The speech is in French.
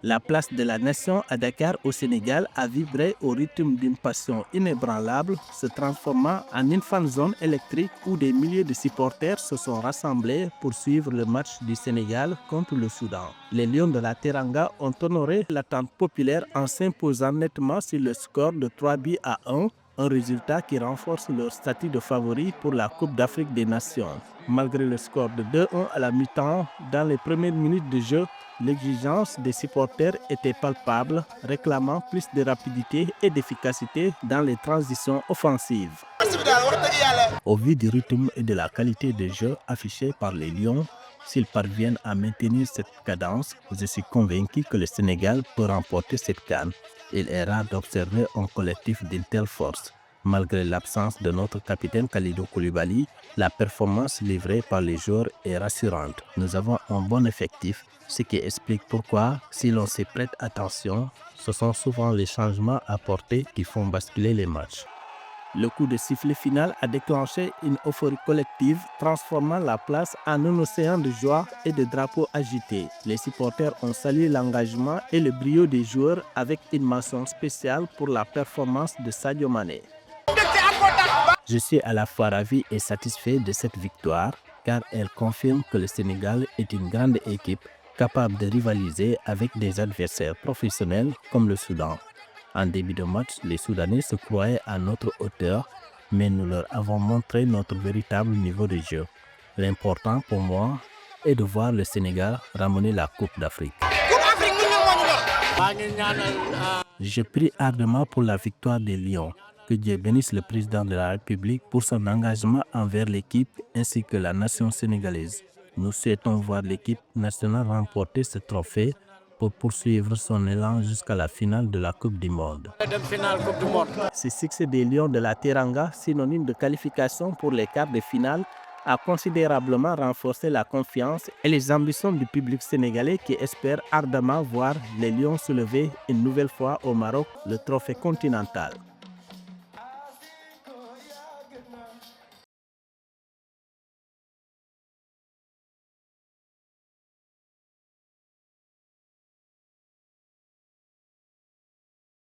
La place de la nation à Dakar au Sénégal a vibré au rythme d'une passion inébranlable, se transformant en une fan zone électrique où des milliers de supporters se sont rassemblés pour suivre le match du Sénégal contre le Soudan. Les Lions de la Teranga ont honoré l'attente populaire en s'imposant nettement sur le score de 3-1, un résultat qui renforce leur statut de favori pour la Coupe d'Afrique des Nations. Malgré le score de 2-1 à la mi-temps, dans les premières minutes de jeu, l'exigence des supporters était palpable, réclamant plus de rapidité et d'efficacité dans les transitions offensives. Au vu du rythme et de la qualité de jeu affichée par les Lions, s'ils parviennent à maintenir cette cadence, je suis convaincu que le Sénégal peut remporter cette CAN. Il est rare d'observer un collectif d'une telle force. Malgré l'absence de notre capitaine Kalidou Koulibaly, la performance livrée par les joueurs est rassurante. Nous avons un bon effectif, ce qui explique pourquoi, si l'on s'y prête attention, ce sont souvent les changements apportés qui font basculer les matchs. Le coup de sifflet final a déclenché une euphorie collective, transformant la place en un océan de joie et de drapeaux agités. Les supporters ont salué l'engagement et le brio des joueurs avec une mention spéciale pour la performance de Sadio Mané. Je suis à la fois ravi et satisfait de cette victoire, car elle confirme que le Sénégal est une grande équipe capable de rivaliser avec des adversaires professionnels comme le Soudan. En début de match, les Soudanais se croyaient à notre hauteur, mais nous leur avons montré notre véritable niveau de jeu. L'important pour moi est de voir le Sénégal ramener la Coupe d'Afrique. Je prie ardemment pour la victoire des Lions. Que Dieu bénisse le président de la République pour son engagement envers l'équipe ainsi que la nation sénégalaise. Nous souhaitons voir l'équipe nationale remporter ce trophée pour poursuivre son élan jusqu'à la finale de la Coupe du Monde. Ce succès des Lions de la Teranga, synonyme de qualification pour les quarts de finale, a considérablement renforcé la confiance et les ambitions du public sénégalais qui espère ardemment voir les Lions soulever une nouvelle fois au Maroc le trophée continental.